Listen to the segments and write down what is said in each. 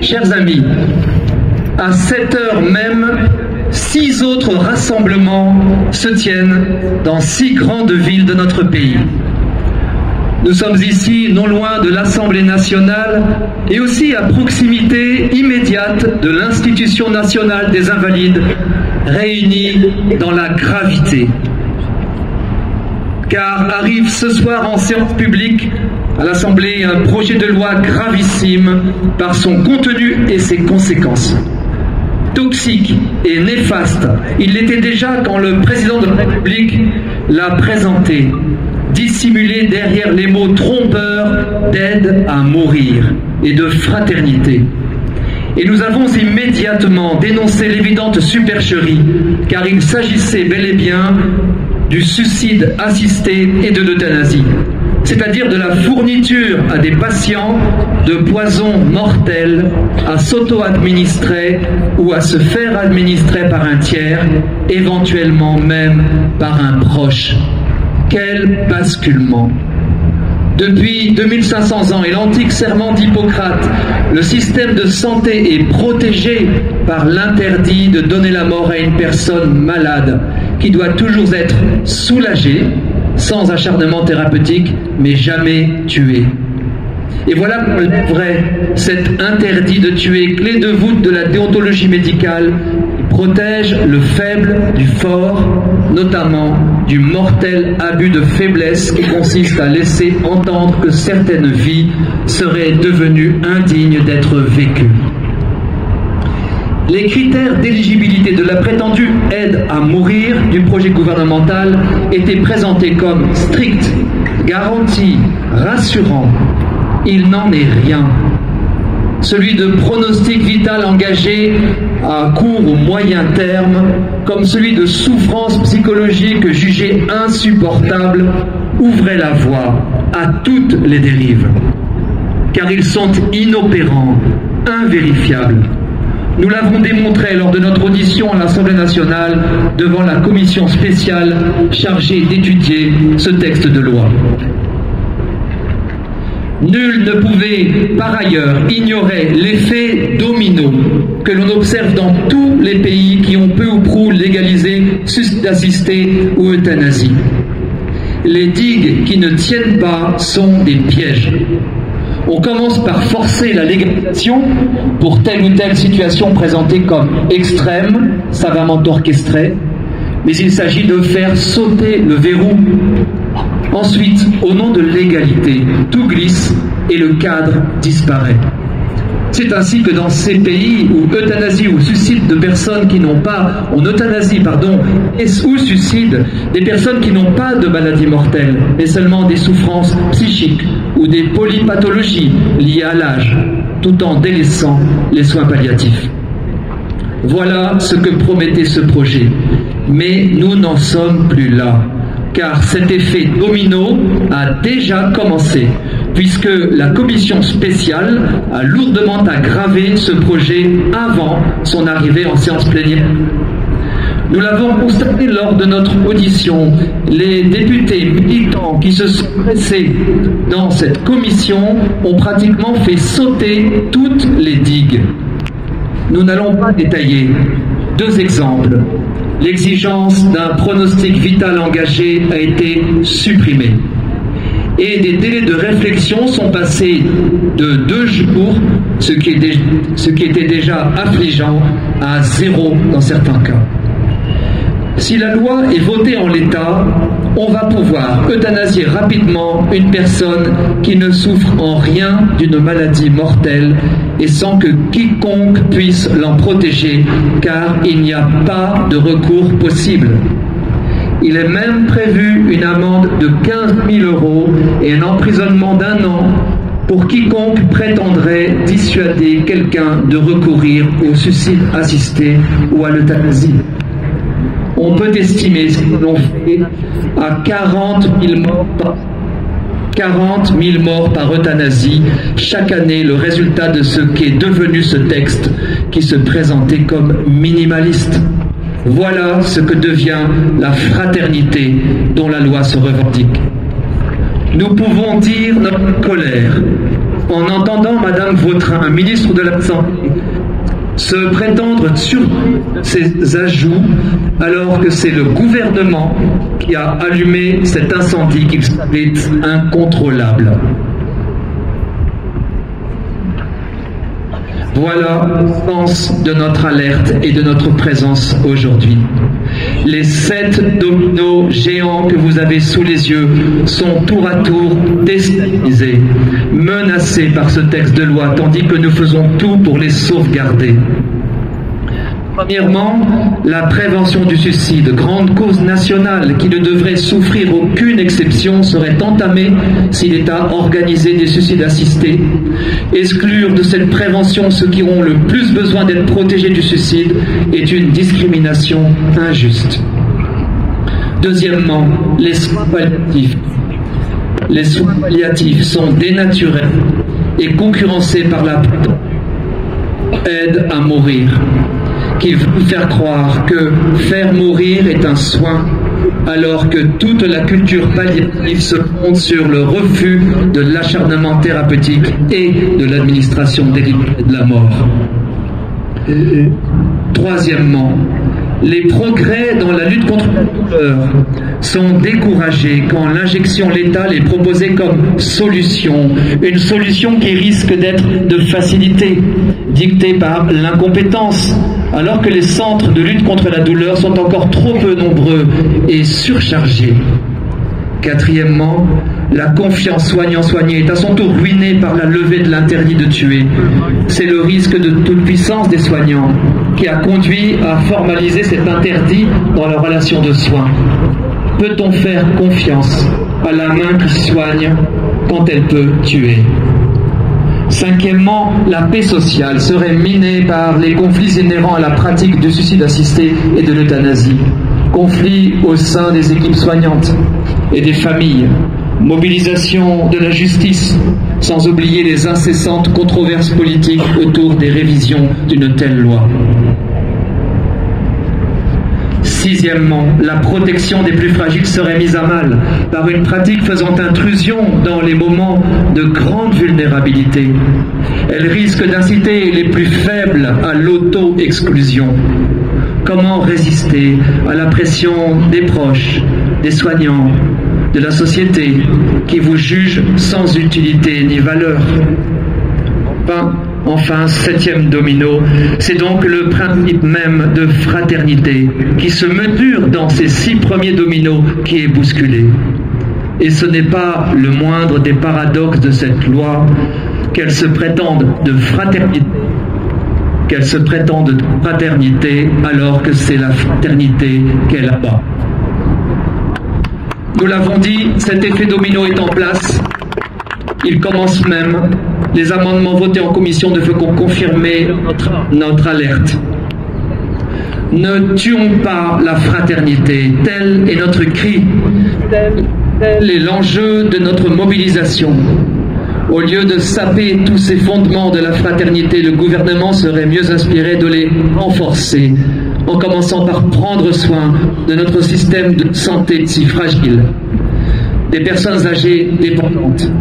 Chers amis, à 7 heures même, 6 autres rassemblements se tiennent dans 6 grandes villes de notre pays. Nous sommes ici non loin de l'Assemblée nationale et aussi à proximité immédiate de l'Institution nationale des Invalides, réunie dans la gravité. Car arrive ce soir en séance publique à l'Assemblée un projet de loi gravissime par son contenu et ses conséquences. Toxique et néfaste, il l'était déjà quand le président de la République l'a présenté, dissimulé derrière les mots trompeurs d'aide à mourir et de fraternité. Et nous avons immédiatement dénoncé l'évidente supercherie, car il s'agissait bel et bien du suicide assisté et de l'euthanasie, c'est-à-dire de la fourniture à des patients de poisons mortels à s'auto-administrer ou à se faire administrer par un tiers, éventuellement même par un proche. Quel basculement! Depuis 2500 ans et l'antique serment d'Hippocrate, le système de santé est protégé par l'interdit de donner la mort à une personne malade, qui doit toujours être soulagée, sans acharnement thérapeutique, mais jamais tuée. Et voilà pour le vrai, cet interdit de tuer, clé de voûte de la déontologie médicale, qui protège le faible du fort, notamment du mortel abus de faiblesse qui consiste à laisser entendre que certaines vies seraient devenues indignes d'être vécues. Les critères d'éligibilité de la prétendue aide à mourir du projet gouvernemental étaient présentés comme stricts, garantis, rassurants. Il n'en est rien. Celui de pronostic vital engagé à court ou moyen terme, comme celui de souffrance psychologique jugée insupportable, ouvrait la voie à toutes les dérives. Car ils sont inopérants, invérifiables. Nous l'avons démontré lors de notre audition à l'Assemblée nationale devant la commission spéciale chargée d'étudier ce texte de loi. Nul ne pouvait par ailleurs ignorer l'effet domino que l'on observe dans tous les pays qui ont peu ou prou légalisé suicide assisté ou euthanasie. Les digues qui ne tiennent pas sont des pièges. On commence par forcer la légalisation pour telle ou telle situation présentée comme extrême, savamment orchestrée, mais il s'agit de faire sauter le verrou. Ensuite, au nom de l'égalité, tout glisse et le cadre disparaît. C'est ainsi que dans ces pays où euthanasie ou suicide de personnes qui n'ont pas, ou euthanasie, pardon, ou suicide des personnes qui n'ont pas de maladie mortelle, mais seulement des souffrances psychiques ou des polypathologies liées à l'âge, tout en délaissant les soins palliatifs. Voilà ce que promettait ce projet. Mais nous n'en sommes plus là, car cet effet domino a déjà commencé, puisque la commission spéciale a lourdement aggravé ce projet avant son arrivée en séance plénière. Nous l'avons constaté lors de notre audition, les députés militants qui se sont pressés dans cette commission ont pratiquement fait sauter toutes les digues. Nous n'allons pas détailler. 2 exemples. L'exigence d'un pronostic vital engagé a été supprimée. Et des délais de réflexion sont passés de 2 jours, ce qui était déjà affligeant, à 0 dans certains cas. Si la loi est votée en l'état, on va pouvoir euthanasier rapidement une personne qui ne souffre en rien d'une maladie mortelle et sans que quiconque puisse l'en protéger, car il n'y a pas de recours possible. Il est même prévu une amende de 15 000 € et un emprisonnement d'1 an pour quiconque prétendrait dissuader quelqu'un de recourir au suicide assisté ou à l'euthanasie. On peut estimer ce que l'on fait à 40 000 morts par euthanasie chaque année, le résultat de ce qu'est devenu ce texte qui se présentait comme minimaliste. Voilà ce que devient la fraternité dont la loi se revendique. Nous pouvons dire notre colère, en entendant Madame Vautrin, ministre de la Santé, se prétendre sur ces ajouts alors que c'est le gouvernement qui a allumé cet incendie qui est incontrôlable. Voilà le sens de notre alerte et de notre présence aujourd'hui. Les 7 dominos géants que vous avez sous les yeux sont tour à tour déstabilisés, menacés par ce texte de loi, tandis que nous faisons tout pour les sauvegarder. Premièrement, la prévention du suicide, grande cause nationale qui ne devrait souffrir aucune exception, serait entamée si l'État organisait des suicides assistés. Exclure de cette prévention ceux qui ont le plus besoin d'être protégés du suicide est une discrimination injuste. Deuxièmement, les soins palliatifs. Les soins palliatifs sont dénaturés et concurrencés par la aide à mourir, qui veut faire croire que faire mourir est un soin, alors que toute la culture palliative se fonde sur le refus de l'acharnement thérapeutique et de l'administration délibérée de la mort. Troisièmement, les progrès dans la lutte contre la douleur sont découragés quand l'injection létale est proposée comme solution, une solution qui risque d'être de facilité, dictée par l'incompétence, alors que les centres de lutte contre la douleur sont encore trop peu nombreux et surchargés. Quatrièmement, la confiance soignant-soigné est à son tour ruinée par la levée de l'interdit de tuer. C'est le risque de toute puissance des soignants qui a conduit à formaliser cet interdit dans leur relation de soins. Peut-on faire confiance à la main qui soigne quand elle peut tuer? Cinquièmement, la paix sociale serait minée par les conflits inhérents à la pratique du suicide assisté et de l'euthanasie. Conflits au sein des équipes soignantes et des familles, mobilisation de la justice, sans oublier les incessantes controverses politiques autour des révisions d'une telle loi. Sixièmement, la protection des plus fragiles serait mise à mal par une pratique faisant intrusion dans les moments de grande vulnérabilité. Elle risque d'inciter les plus faibles à l'auto-exclusion. Comment résister à la pression des proches, des soignants, de la société qui vous jugent sans utilité ni valeur? Enfin, septième domino, c'est donc le principe même de fraternité qui se mesure dans ces 6 premiers dominos qui est bousculé. Et ce n'est pas le moindre des paradoxes de cette loi qu'elle se prétende de fraternité, alors que c'est la fraternité qu'elle abat. Nous l'avons dit, cet effet domino est en place. Il commence même. Les amendements votés en commission ne font confirmer notre alerte. Ne tuons pas la fraternité, tel est notre cri, tel est l'enjeu de notre mobilisation. Au lieu de saper tous ces fondements de la fraternité, le gouvernement serait mieux inspiré de les renforcer, en commençant par prendre soin de notre système de santé si fragile, des personnes âgées dépendantes,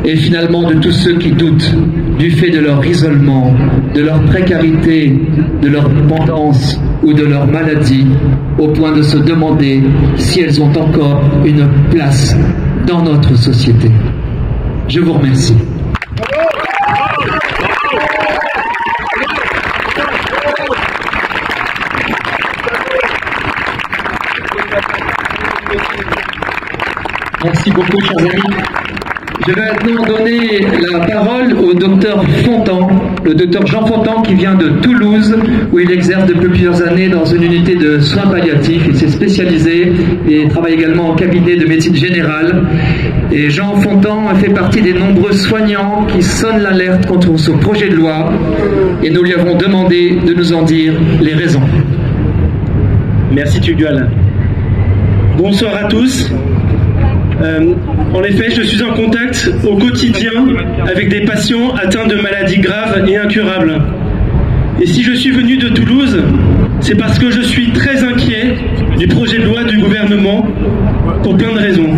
et finalement de tous ceux qui doutent du fait de leur isolement, de leur précarité, de leur dépendance ou de leur maladie, au point de se demander si elles ont encore une place dans notre société. Je vous remercie. Merci beaucoup, chers amis. Je vais maintenant donner la parole au docteur Fontan, le docteur Jean Fontan qui vient de Toulouse, où il exerce depuis plusieurs années dans une unité de soins palliatifs. Il s'est spécialisé et travaille également en cabinet de médecine générale. Et Jean Fontan fait partie des nombreux soignants qui sonnent l'alerte contre ce projet de loi et nous lui avons demandé de nous en dire les raisons. Merci Tugdual. Bonsoir à tous. En effet, je suis en contact au quotidien avec des patients atteints de maladies graves et incurables. Et si je suis venu de Toulouse, c'est parce que je suis très inquiet du projet de loi du gouvernement pour plein de raisons.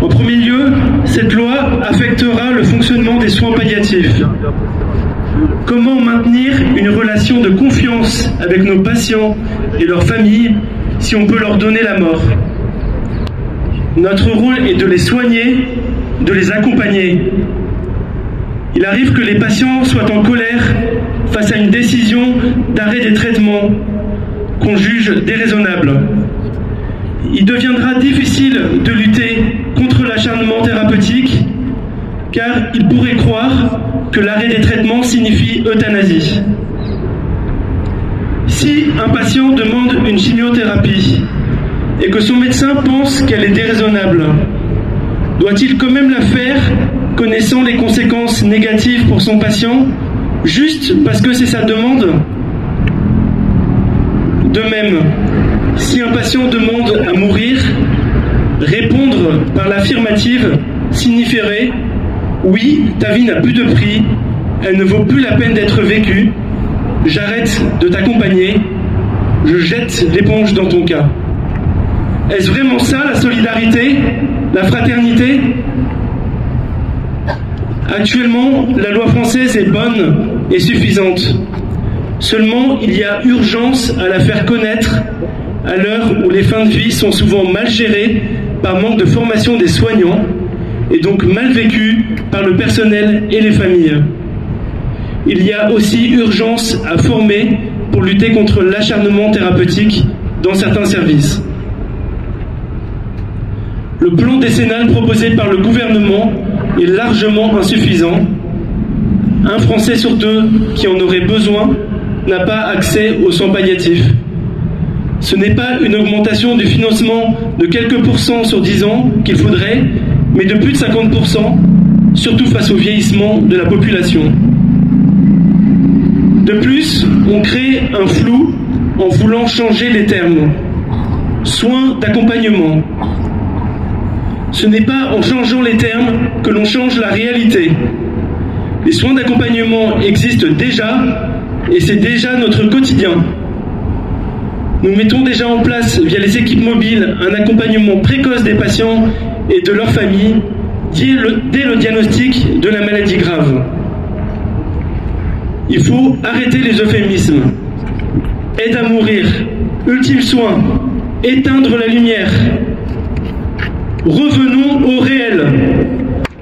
En premier lieu, cette loi affectera le fonctionnement des soins palliatifs. Comment maintenir une relation de confiance avec nos patients et leurs familles si on peut leur donner la mort? Notre rôle est de les soigner, de les accompagner. Il arrive que les patients soient en colère face à une décision d'arrêt des traitements qu'on juge déraisonnable. Il deviendra difficile de lutter contre l'acharnement thérapeutique car ils pourraient croire que l'arrêt des traitements signifie euthanasie. Si un patient demande une chimiothérapie et que son médecin pense qu'elle est déraisonnable, doit-il quand même la faire connaissant les conséquences négatives pour son patient, juste parce que c'est sa demande? De même, si un patient demande à mourir, répondre par l'affirmative signifierait « Oui, ta vie n'a plus de prix, elle ne vaut plus la peine d'être vécue, j'arrête de t'accompagner, je jette l'éponge dans ton cas ». Est-ce vraiment ça la solidarité, la fraternité? Actuellement, la loi française est bonne et suffisante. Seulement, il y a urgence à la faire connaître à l'heure où les fins de vie sont souvent mal gérées par manque de formation des soignants et donc mal vécues par le personnel et les familles. Il y a aussi urgence à former pour lutter contre l'acharnement thérapeutique dans certains services. Le plan décennal proposé par le gouvernement est largement insuffisant. Un Français sur deux qui en aurait besoin n'a pas accès aux soins palliatifs. Ce n'est pas une augmentation du financement de quelques pourcents sur 10 ans qu'il faudrait, mais de plus de 50%, surtout face au vieillissement de la population. De plus, on crée un flou en voulant changer les termes. Soins d'accompagnement. Ce n'est pas en changeant les termes que l'on change la réalité. Les soins d'accompagnement existent déjà et c'est déjà notre quotidien. Nous mettons déjà en place, via les équipes mobiles, un accompagnement précoce des patients et de leurs familles dès le diagnostic de la maladie grave. Il faut arrêter les euphémismes. Aide à mourir, ultime soin, éteindre la lumière. Revenons au réel.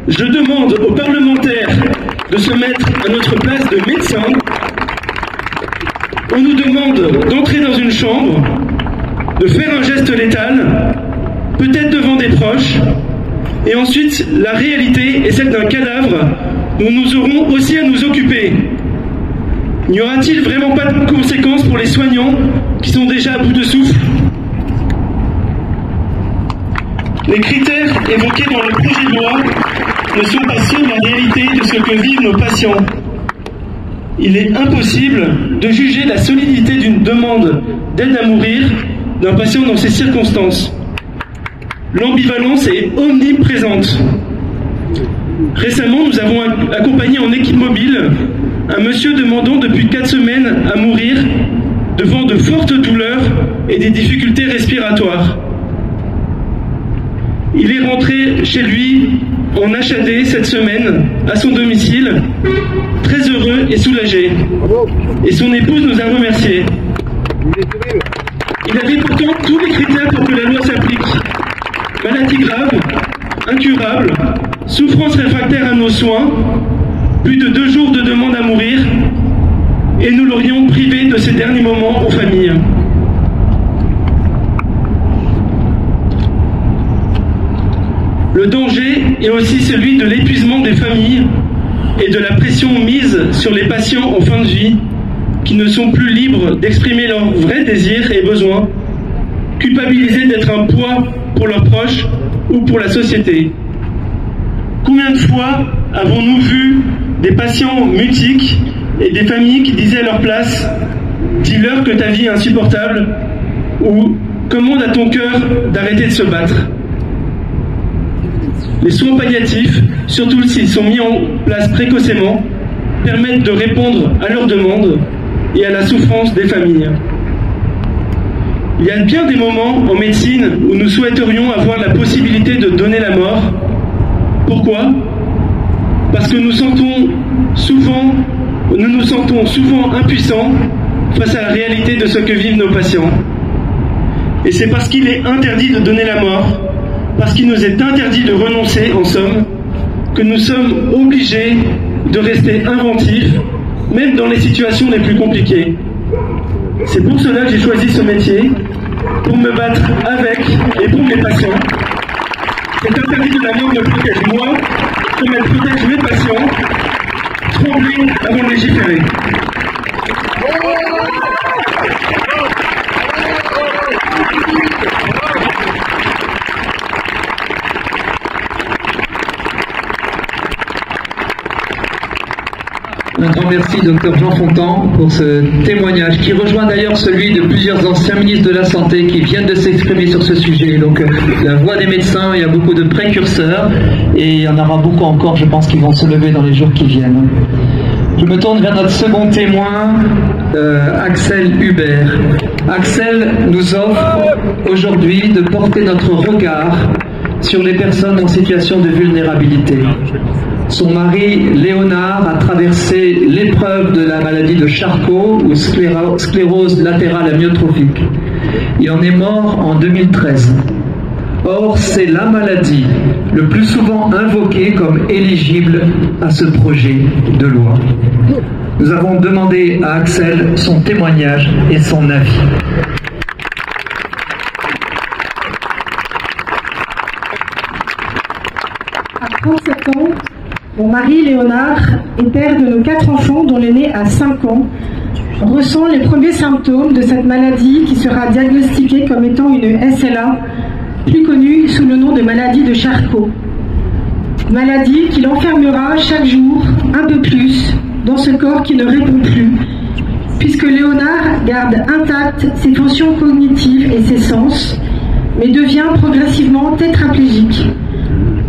Je demande aux parlementaires de se mettre à notre place de médecin. On nous demande d'entrer dans une chambre, de faire un geste létal, peut-être devant des proches, et ensuite la réalité est celle d'un cadavre dont nous aurons aussi à nous occuper. N'y aura-t-il vraiment pas de conséquences pour les soignants qui sont déjà à bout de souffle? Les critères évoqués dans le projet de loi ne sont pas ceux de la réalité de ce que vivent nos patients. Il est impossible de juger la solidité d'une demande d'aide à mourir d'un patient dans ces circonstances. L'ambivalence est omniprésente. Récemment, nous avons accompagné en équipe mobile un monsieur demandant depuis 4 semaines à mourir devant de fortes douleurs et des difficultés respiratoires. Il est rentré chez lui en HAD cette semaine, à son domicile, très heureux et soulagé. Et son épouse nous a remerciés. Il avait pourtant tous les critères pour que la loi s'applique. Maladie grave, incurable, souffrance réfractaire à nos soins, plus de 2 jours de demande à mourir, et nous l'aurions privé de ces derniers moments aux familles. Le danger est aussi celui de l'épuisement des familles et de la pression mise sur les patients en fin de vie qui ne sont plus libres d'exprimer leurs vrais désirs et besoins, culpabilisés d'être un poids pour leurs proches ou pour la société. Combien de fois avons-nous vu des patients mutiques et des familles qui disaient à leur place « Dis-leur que ta vie est insupportable » ou « Commande à ton cœur d'arrêter de se battre ». Les soins palliatifs, surtout s'ils sont mis en place précocement, permettent de répondre à leurs demandes et à la souffrance des familles. Il y a bien des moments en médecine où nous souhaiterions avoir la possibilité de donner la mort. Pourquoi? Parce que nous nous sentons souvent impuissants face à la réalité de ce que vivent nos patients. Et c'est parce qu'il est interdit de donner la mort, parce qu'il nous est interdit de renoncer, en somme, que nous sommes obligés de rester inventifs, même dans les situations les plus compliquées. C'est pour cela que j'ai choisi ce métier, pour me battre avec et pour mes patients. Cet interdit de la mort me protège moi, comme elle protège mes patients. Trembler avant de légiférer. Un grand merci, Dr Jean Fontan, pour ce témoignage qui rejoint d'ailleurs celui de plusieurs anciens ministres de la Santé qui viennent de s'exprimer sur ce sujet. Donc la voix des médecins, il y a beaucoup de précurseurs et il y en aura beaucoup encore, je pense, qui vont se lever dans les jours qui viennent. Je me tourne vers notre second témoin, Axel Hubert. Axel nous offre aujourd'hui de porter notre regard sur les personnes en situation de vulnérabilité. Son mari, Léonard, a traversé l'épreuve de la maladie de Charcot ou sclérose latérale amyotrophique. Il en est mort en 2013. Or, c'est la maladie le plus souvent invoquée comme éligible à ce projet de loi. Nous avons demandé à Axel son témoignage et son avis. À 37 ans, mon mari, Léonard, est père de nos 4 enfants dont l'aîné a 5 ans, ressent les premiers symptômes de cette maladie qui sera diagnostiquée comme étant une SLA, plus connue sous le nom de maladie de Charcot. Maladie qui l'enfermera chaque jour un peu plus dans ce corps qui ne répond plus, puisque Léonard garde intactes ses fonctions cognitives et ses sens, mais devient progressivement tétraplégique,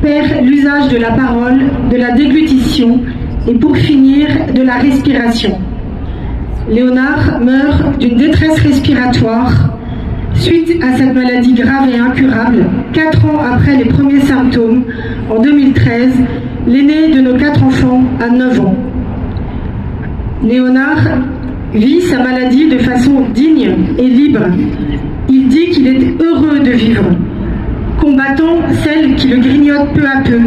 perd l'usage de la parole, de la déglutition et pour finir de la respiration. Léonard meurt d'une détresse respiratoire suite à cette maladie grave et incurable, 4 ans après les premiers symptômes, en 2013, l'aîné de nos 4 enfants a 9 ans. Léonard vit sa maladie de façon digne et libre. Il dit qu'il est heureux de vivre. Combattant celle qui le grignote peu à peu,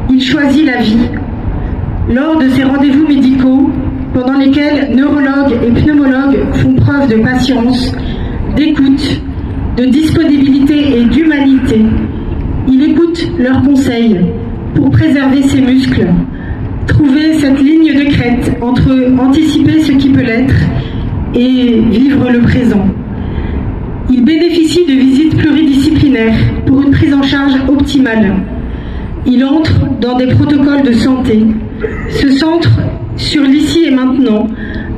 il choisit la vie. Lors de ses rendez-vous médicaux, pendant lesquels neurologues et pneumologues font preuve de patience, d'écoute, de disponibilité et d'humanité, il écoute leurs conseils pour préserver ses muscles, trouver cette ligne de crête entre anticiper ce qui peut l'être et vivre le présent. Il bénéficie de visites pluridisciplinaires pour une prise en charge optimale. Il entre dans des protocoles de santé, se centre sur l'ici et maintenant,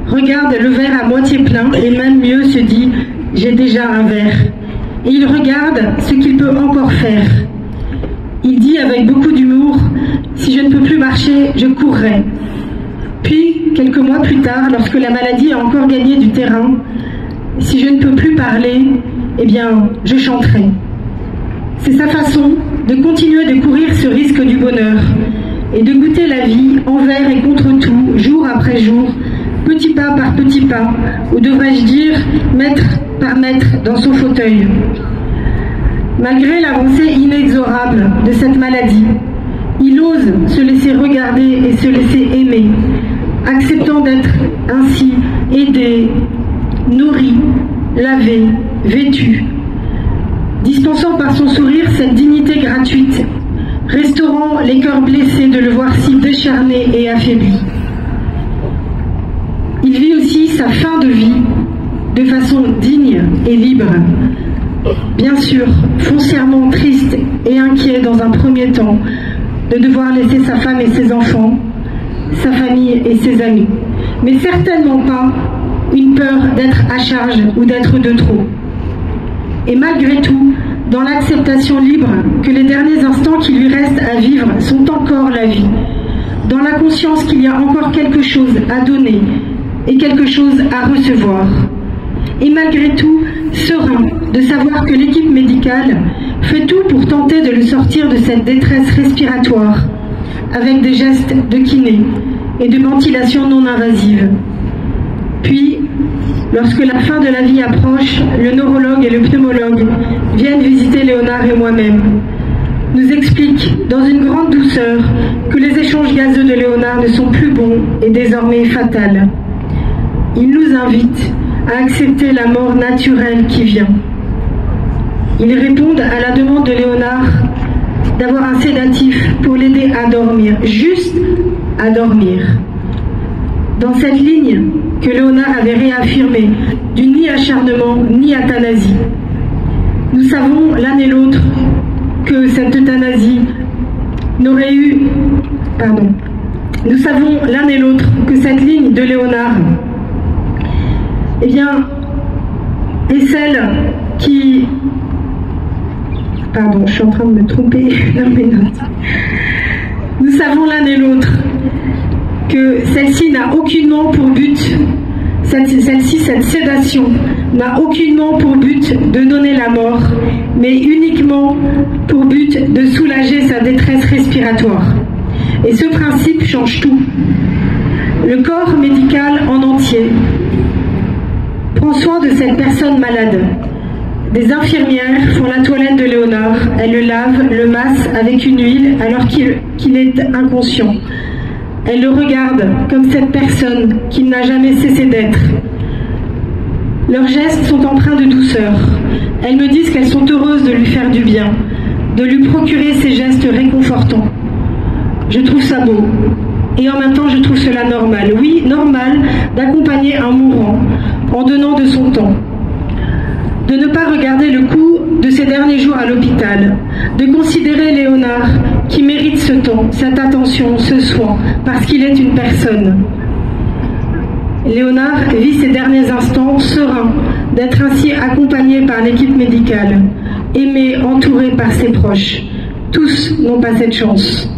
regarde le verre à moitié plein et même mieux se dit « j'ai déjà un verre ». Et il regarde ce qu'il peut encore faire. Il dit avec beaucoup d'humour « si je ne peux plus marcher, je courrai ». Puis, quelques mois plus tard, lorsque la maladie a encore gagné du terrain, « si je ne peux plus parler, eh bien, je chanterai ». C'est sa façon de continuer de courir ce risque du bonheur et de goûter la vie envers et contre tout, jour après jour, petit pas par petit pas, ou devrais-je dire mètre par mètre dans son fauteuil. Malgré l'avancée inexorable de cette maladie, il ose se laisser regarder et se laisser aimer, acceptant d'être ainsi aidé, nourri, lavé, vêtu, dispensant par son sourire cette dignité gratuite, restaurant les cœurs blessés de le voir si décharné et affaibli. Il vit aussi sa fin de vie de façon digne et libre. Bien sûr, foncièrement triste et inquiet dans un premier temps de devoir laisser sa femme et ses enfants, sa famille et ses amis, mais certainement pas une peur d'être à charge ou d'être de trop. Et malgré tout, dans l'acceptation libre que les derniers instants qui lui restent à vivre sont encore la vie, dans la conscience qu'il y a encore quelque chose à donner et quelque chose à recevoir, et malgré tout serein de savoir que l'équipe médicale fait tout pour tenter de le sortir de cette détresse respiratoire, avec des gestes de kiné et de ventilation non invasive. Puis, lorsque la fin de la vie approche, le neurologue et le pneumologue viennent visiter Léonard et moi-même, nous expliquent dans une grande douceur que les échanges gazeux de Léonard ne sont plus bons et désormais fatals. Ils nous invitent à accepter la mort naturelle qui vient. Ils répondent à la demande de Léonard d'avoir un sédatif pour l'aider à dormir, juste à dormir. Dans cette ligne que Léonard avait réaffirmée du ni acharnement ni euthanasie, nous savons l'un et l'autre que cette euthanasie n'aurait eu... Nous savons l'un et l'autre que cette ligne de Léonard est celle qui... je suis en train de me tromper dans mes notes. Nous savons l'un et l'autre que celle-ci n'a aucunement pour but, cette sédation n'a aucunement pour but de donner la mort, mais uniquement pour but de soulager sa détresse respiratoire. Et ce principe change tout. Le corps médical en entier prend soin de cette personne malade. Des infirmières font la toilette de Léonard, elles le lavent, le massent avec une huile alors qu'il est inconscient. Elles le regardent comme cette personne qu'il n'a jamais cessé d'être. Leurs gestes sont empreints de douceur. Elles me disent qu'elles sont heureuses de lui faire du bien, de lui procurer ces gestes réconfortants. Je trouve ça beau. Et en même temps, je trouve cela normal. Oui, normal d'accompagner un mourant en donnant de son temps. De ne pas regarder le coût de ses derniers jours à l'hôpital. De considérer Léonard qui mérite ce temps, cette attention, ce soin, parce qu'il est une personne. Léonard vit ses derniers instants serein d'être ainsi accompagné par l'équipe médicale, aimé, entouré par ses proches. Tous n'ont pas cette chance.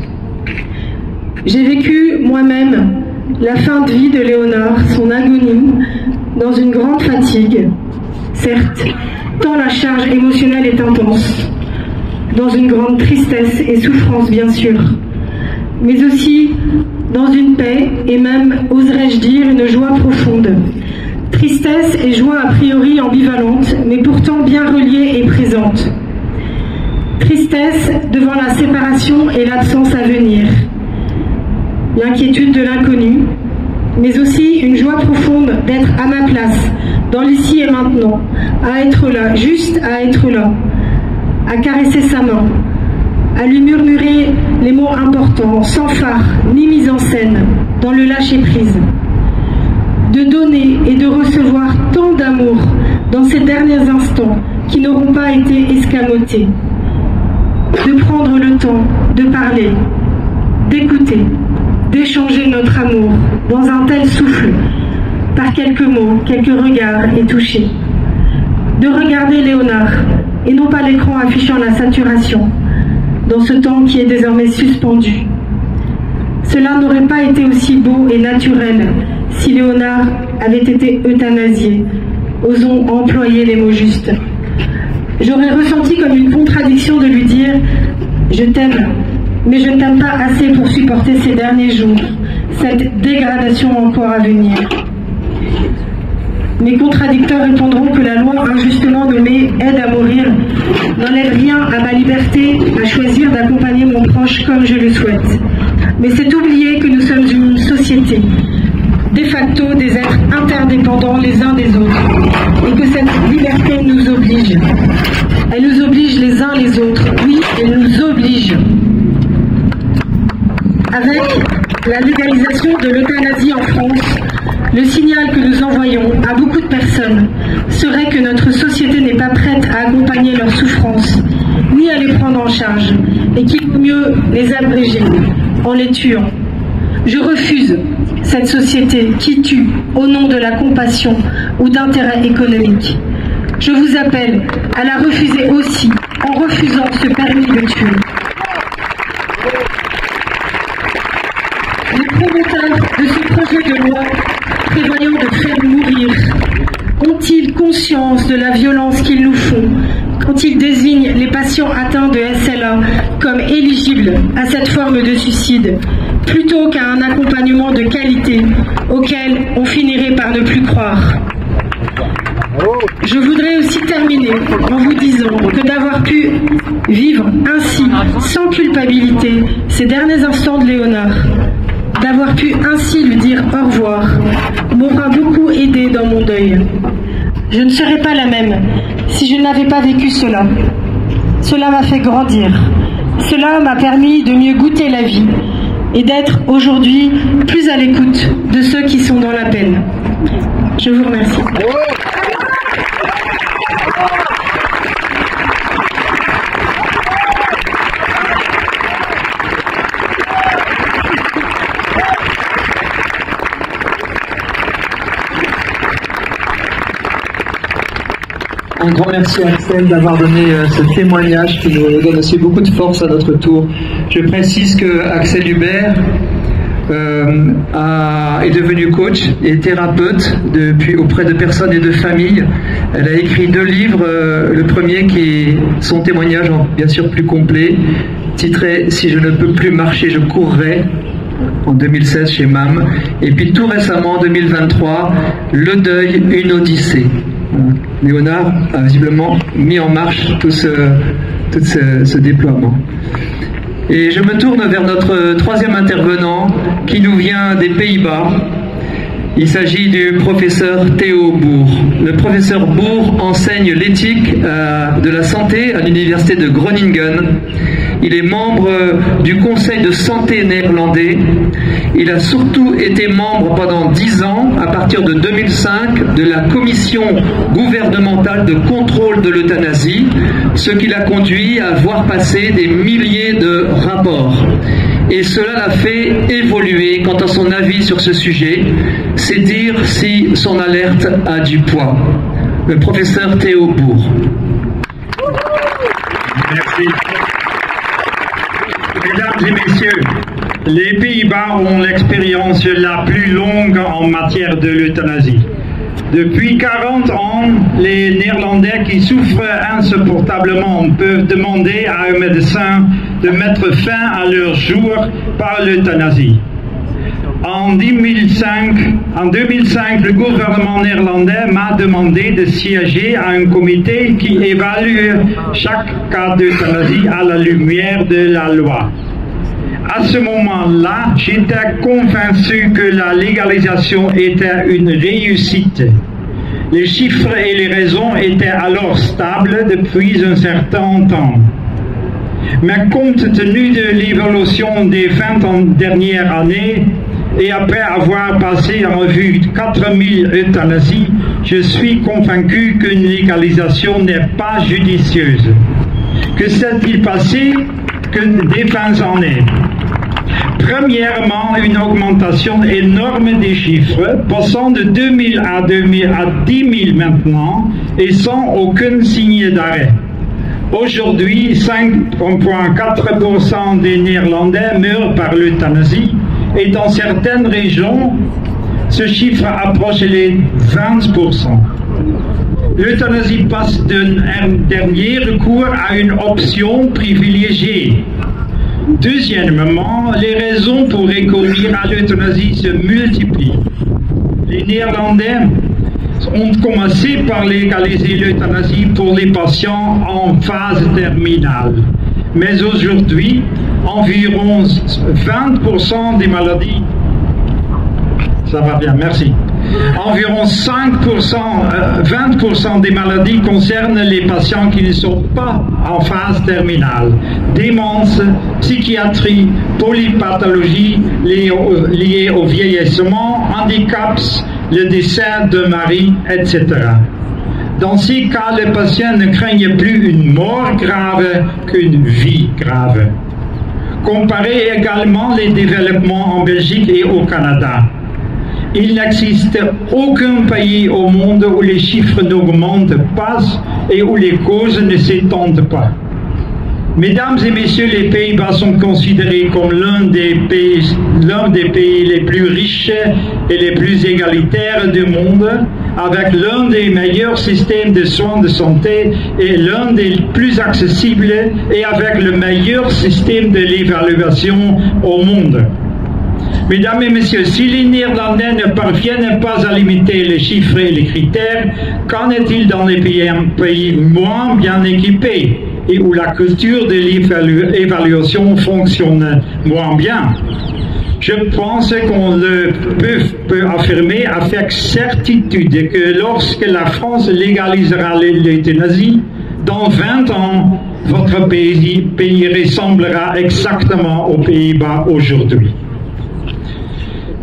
J'ai vécu moi-même la fin de vie de Léonard, son agonie, dans une grande fatigue, certes, tant la charge émotionnelle est intense, dans une grande tristesse et souffrance bien sûr, mais aussi dans une paix et même, oserais-je dire, une joie profonde. Tristesse et joie a priori ambivalentes, mais pourtant bien reliées et présentes. Tristesse devant la séparation et l'absence à venir, l'inquiétude de l'inconnu, mais aussi une joie profonde d'être à ma place, dans l'ici et maintenant, à être là, juste à être là, à caresser sa main, à lui murmurer les mots importants, sans phare ni mise en scène, dans le lâcher-prise. De donner et de recevoir tant d'amour dans ces derniers instants qui n'auront pas été escamotés. De prendre le temps de parler, d'écouter, d'échanger notre amour dans un tel souffle, par quelques mots, quelques regards et touchés. De regarder Léonard, et non pas l'écran affichant la saturation, dans ce temps qui est désormais suspendu. Cela n'aurait pas été aussi beau et naturel si Léonard avait été euthanasié. Osons employer les mots justes. J'aurais ressenti comme une contradiction de lui dire « Je t'aime, mais je ne t'aime pas assez pour supporter ces derniers jours, cette dégradation encore à venir. » Mes contradicteurs répondront que la loi injustement nommée aide à mourir n'enlève rien à ma liberté à choisir d'accompagner mon proche comme je le souhaite. Mais c'est oublier que nous sommes une société, de facto des êtres interdépendants les uns des autres, et que cette liberté nous oblige. Elle nous oblige les uns les autres, oui, elle nous oblige. Avec la légalisation de l'euthanasie en France, le signal que nous envoyons à beaucoup de personnes serait que notre société n'est pas prête à accompagner leurs souffrances, ni à les prendre en charge, et qu'il vaut mieux les abréger en les tuant. Je refuse cette société qui tue au nom de la compassion ou d'intérêts économiques. Je vous appelle à la refuser aussi en refusant ce permis de tuer. Les promoteurs de ce projet de loi prévoyant de faire mourir ont-ils conscience de la violence qu'ils nous font quand il désigne les patients atteints de SLA comme éligibles à cette forme de suicide, plutôt qu'à un accompagnement de qualité auquel on finirait par ne plus croire. Je voudrais aussi terminer en vous disant que d'avoir pu vivre ainsi, sans culpabilité, ces derniers instants de Léonard, d'avoir pu ainsi lui dire au revoir, m'aura beaucoup aidé dans mon deuil. Je ne serais pas la même si je n'avais pas vécu cela. Cela m'a fait grandir. Cela m'a permis de mieux goûter la vie et d'être aujourd'hui plus à l'écoute de ceux qui sont dans la peine. Je vous remercie. Un grand merci à Axel d'avoir donné ce témoignage qui nous donne aussi beaucoup de force à notre tour. Je précise que Axel Hubert est devenu coach et thérapeute auprès de personnes et de familles. Elle a écrit 2 livres, le premier qui est son témoignage bien sûr plus complet, titré « Si je ne peux plus marcher, je courrai » en 2016 chez MAM, et puis tout récemment en 2023, « Le deuil, une odyssée ». Léonard a visiblement mis en marche tout ce déploiement. Et je me tourne vers notre 3e intervenant qui nous vient des Pays-Bas. Il s'agit du professeur Theo Boer. Le professeur Boer enseigne l'éthique de la santé à l'université de Groningen. Il est membre du conseil de santé néerlandais. Il a surtout été membre pendant 10 ans, à partir de 2005, de la commission gouvernementale de contrôle de l'euthanasie, ce qui l'a conduit à voir passer des milliers de rapports. Et cela l'a fait évoluer quant à son avis sur ce sujet. C'est dire si son alerte a du poids. Le professeur Theo Boer. Merci. Mesdames et messieurs, les Pays-Bas ont l'expérience la plus longue en matière de l'euthanasie. Depuis 40 ans, les Néerlandais qui souffrent insupportablement peuvent demander à un médecin de mettre fin à leur jour par l'euthanasie. En 2005, le gouvernement néerlandais m'a demandé de siéger à un comité qui évalue chaque cas d'euthanasie à la lumière de la loi. À ce moment-là, j'étais convaincu que la légalisation était une réussite. Les chiffres et les raisons étaient alors stables depuis un certain temps. Mais compte tenu de l'évolution des 20 dernières années, et après avoir passé en revue 4000 euthanasies, je suis convaincu qu'une légalisation n'est pas judicieuse. Que s'est-il passé des 20 années? Premièrement, une augmentation énorme des chiffres, passant de 2000 à 10 000 maintenant, et sans aucun signe d'arrêt. Aujourd'hui, 5,4% des Néerlandais meurent par l'euthanasie, et dans certaines régions, ce chiffre approche les 20%. L'euthanasie passe d'un dernier recours à une option privilégiée. Deuxièmement, les raisons pour recourir à l'euthanasie se multiplient. Les Néerlandais ont commencé par légaliser l'euthanasie pour les patients en phase terminale. Mais aujourd'hui, environ 20% des maladies, ça va bien, merci. Environ 20% des maladies concernent les patients qui ne sont pas en phase terminale. Démence, psychiatrie, polypathologie liées au vieillissement, handicaps, le décès de mari, etc. Dans ces cas, les patients ne craignent plus une mort grave qu'une vie grave. Comparez également les développements en Belgique et au Canada. Il n'existe aucun pays au monde où les chiffres n'augmentent pas et où les causes ne s'étendent pas. Mesdames et messieurs, les Pays-Bas sont considérés comme l'un des pays les plus riches et les plus égalitaires du monde, avec l'un des meilleurs systèmes de soins de santé et l'un des plus accessibles et avec le meilleur système de l'évaluation au monde. Mesdames et messieurs, si les Néerlandais ne parviennent pas à limiter les chiffres et les critères, qu'en est-il dans les pays moins bien équipés et où la culture de l'évaluation fonctionne moins bien? Je pense qu'on peut affirmer avec certitude que lorsque la France légalisera l'euthanasie, dans 20 ans, votre pays ressemblera exactement aux Pays-Bas aujourd'hui.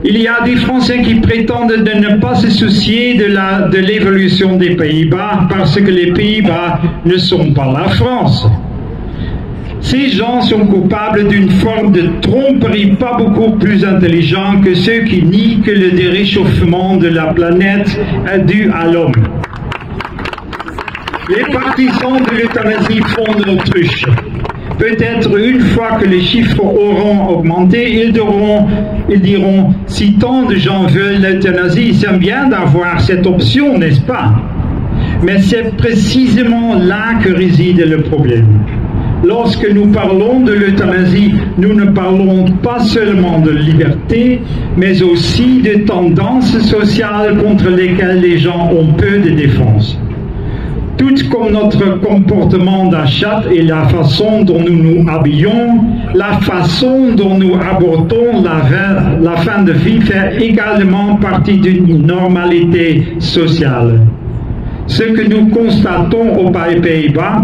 Il y a des Français qui prétendent de ne pas se soucier de l'évolution des Pays-Bas parce que les Pays-Bas ne sont pas la France. Ces gens sont coupables d'une forme de tromperie pas beaucoup plus intelligente que ceux qui nient que le déréchauffement de la planète est dû à l'homme. Les partisans de l'euthanasie font de l'autruche. Peut-être une fois que les chiffres auront augmenté, ils diront « Si tant de gens veulent l'euthanasie, c'est bien d'avoir cette option, n'est-ce pas ?» Mais c'est précisément là que réside le problème. Lorsque nous parlons de l'euthanasie, nous ne parlons pas seulement de liberté, mais aussi de tendances sociales contre lesquelles les gens ont peu de défense. Tout comme notre comportement d'achat et la façon dont nous nous habillons, la façon dont nous abordons la fin de vie fait également partie d'une normalité sociale. Ce que nous constatons aux Pays-Bas,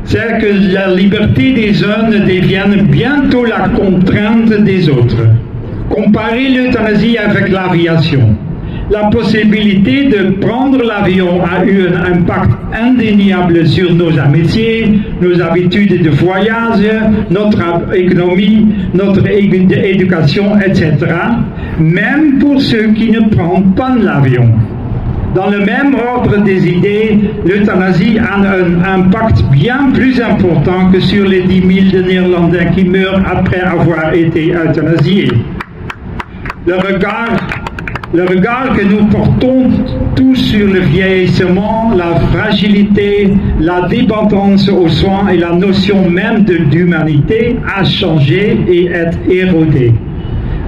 c'est que la liberté des uns devient bientôt la contrainte des autres. Comparez l'euthanasie avec l'aviation. La possibilité de prendre l'avion a eu un impact indéniable sur nos amitiés, nos habitudes de voyage, notre économie, notre éducation, etc. Même pour ceux qui ne prennent pas l'avion. Dans le même ordre des idées, l'euthanasie a un impact bien plus important que sur les 10 000 Néerlandais qui meurent après avoir été euthanasiés. Le regard que nous portons tous sur le vieillissement, la fragilité, la dépendance aux soins et la notion même d'humanité a changé et est érodé.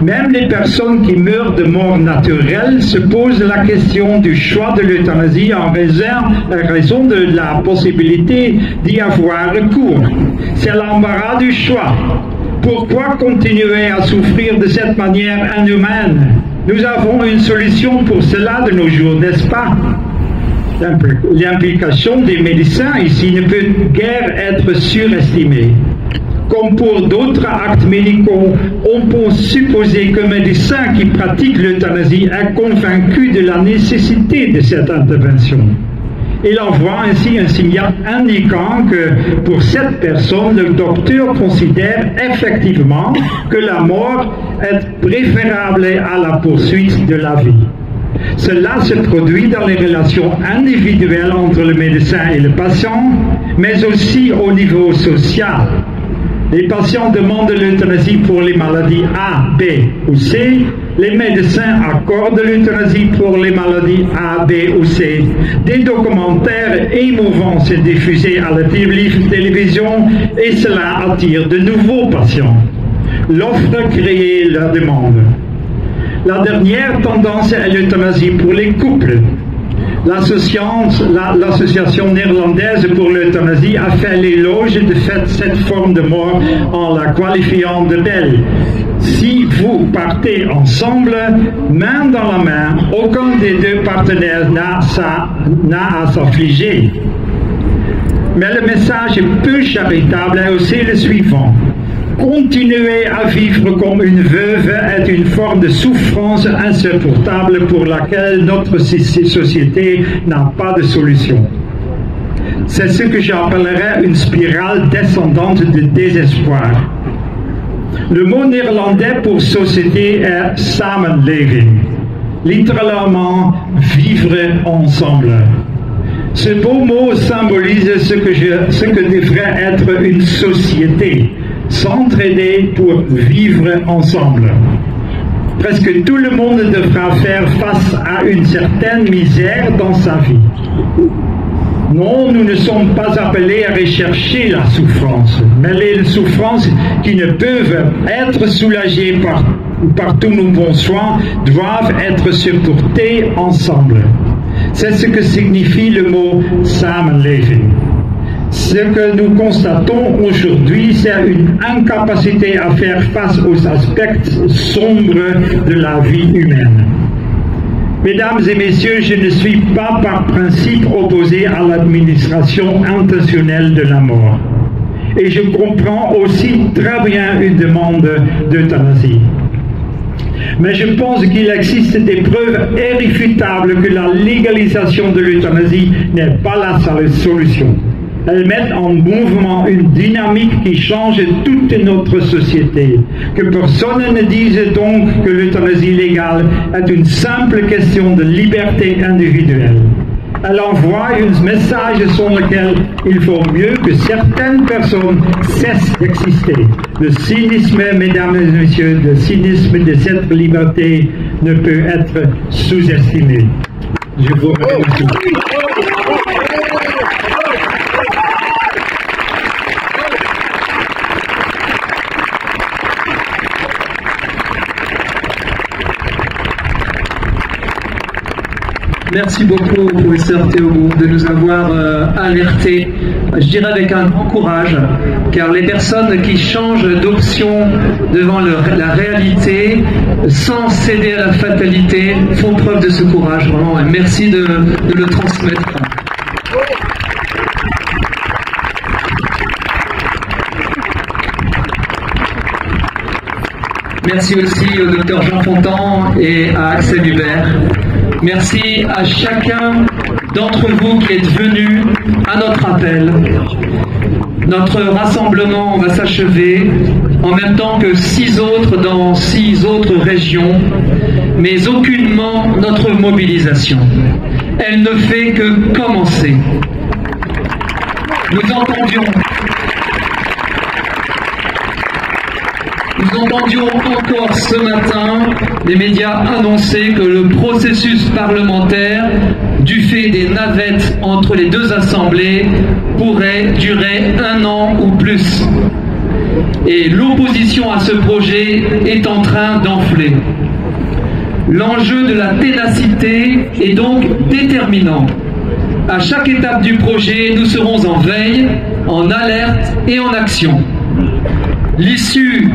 Même les personnes qui meurent de mort naturelle se posent la question du choix de l'euthanasie en raison de la possibilité d'y avoir recours. C'est l'embarras du choix. Pourquoi continuer à souffrir de cette manière inhumaine? Nous avons une solution pour cela de nos jours, n'est-ce pas? L'implication des médecins ici ne peut guère être surestimée. Comme pour d'autres actes médicaux, on peut supposer qu'un médecin qui pratique l'euthanasie est convaincu de la nécessité de cette intervention. Il envoie ainsi un signal indiquant que pour cette personne, le docteur considère effectivement que la mort est préférable à la poursuite de la vie. Cela se produit dans les relations individuelles entre le médecin et le patient, mais aussi au niveau social. Les patients demandent l'euthanasie pour les maladies A, B ou C. Les médecins accordent l'euthanasie pour les maladies A, B ou C. Des documentaires émouvants sont diffusés à la télévision et cela attire de nouveaux patients. L'offre crée la demande. La dernière tendance est l'euthanasie pour les couples. L'association néerlandaise pour l'euthanasie a fait l'éloge de cette forme de mort en la qualifiant de belle. Si vous partez ensemble, main dans la main, aucun des deux partenaires n'a à s'affliger. Mais le message peu charitable est aussi le suivant. Continuer à vivre comme une veuve est une forme de souffrance insupportable pour laquelle notre société n'a pas de solution. C'est ce que j'appellerais une spirale descendante de désespoir. Le mot néerlandais pour société est samenleving, littéralement vivre ensemble. Ce beau mot symbolise ce que devrait être une société, s'entraider pour vivre ensemble. Presque tout le monde devra faire face à une certaine misère dans sa vie. Non, nous ne sommes pas appelés à rechercher la souffrance, mais les souffrances qui ne peuvent être soulagées par tous nos bons soins doivent être supportées ensemble. C'est ce que signifie le mot « samenleving ». Ce que nous constatons aujourd'hui, c'est une incapacité à faire face aux aspects sombres de la vie humaine. Mesdames et messieurs, je ne suis pas par principe opposé à l'administration intentionnelle de la mort. Et je comprends aussi très bien une demande d'euthanasie. Mais je pense qu'il existe des preuves irréfutables que la légalisation de l'euthanasie n'est pas la seule solution. Elles mettent en mouvement une dynamique qui change toute notre société. Que personne ne dise donc que l'euthanasie légale est une simple question de liberté individuelle. Elle envoie un message sur lequel il faut mieux que certaines personnes cessent d'exister. Le cynisme, mesdames et messieurs, le cynisme de cette liberté ne peut être sous-estimé. Je vous remercie. Merci beaucoup, professeur Théobourg, de nous avoir alertés, je dirais avec un grand courage, car les personnes qui changent d'option devant la réalité, sans céder à la fatalité, font preuve de ce courage. Vraiment, merci de le transmettre. Merci aussi au docteur Jean Fontan et à Axel Hubert. Merci à chacun d'entre vous qui êtes venus à notre appel. Notre rassemblement va s'achever en même temps que 6 autres dans 6 autres régions, mais aucunement notre mobilisation. Elle ne fait que commencer. Nous entendions encore ce matin les médias annoncer que le processus parlementaire, du fait des navettes entre les deux assemblées, pourrait durer 1 an ou plus. Et l'opposition à ce projet est en train d'enfler. L'enjeu de la ténacité est donc déterminant. À chaque étape du projet, nous serons en veille, en alerte et en action. L'issue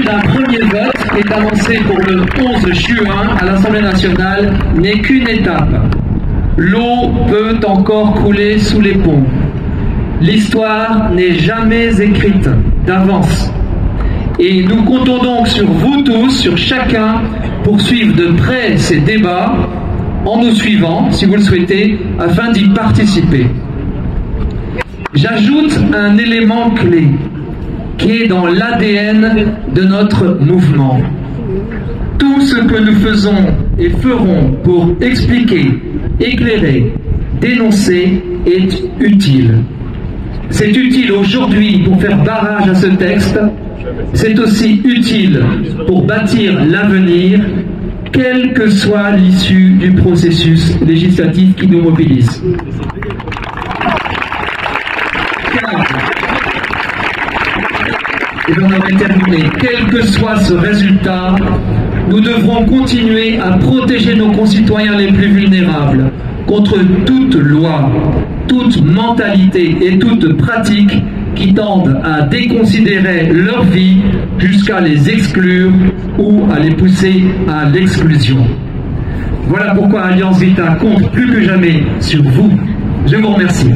d'un premier vote qui est annoncée pour le 11 juin à l'Assemblée nationale n'est qu'une étape. L'eau peut encore couler sous les ponts. L'histoire n'est jamais écrite d'avance. Et nous comptons donc sur vous tous, sur chacun, pour suivre de près ces débats, en nous suivant, si vous le souhaitez, afin d'y participer. J'ajoute un élément clé, qui est dans l'ADN de notre mouvement. Tout ce que nous faisons et ferons pour expliquer, éclairer, dénoncer est utile. C'est utile aujourd'hui pour faire barrage à ce texte, c'est aussi utile pour bâtir l'avenir, quelle que soit l'issue du processus législatif qui nous mobilise. Et j'en aurais terminé. Quel que soit ce résultat, nous devrons continuer à protéger nos concitoyens les plus vulnérables contre toute loi, toute mentalité et toute pratique qui tendent à déconsidérer leur vie jusqu'à les exclure ou à les pousser à l'exclusion. Voilà pourquoi Alliance Vita compte plus que jamais sur vous. Je vous remercie.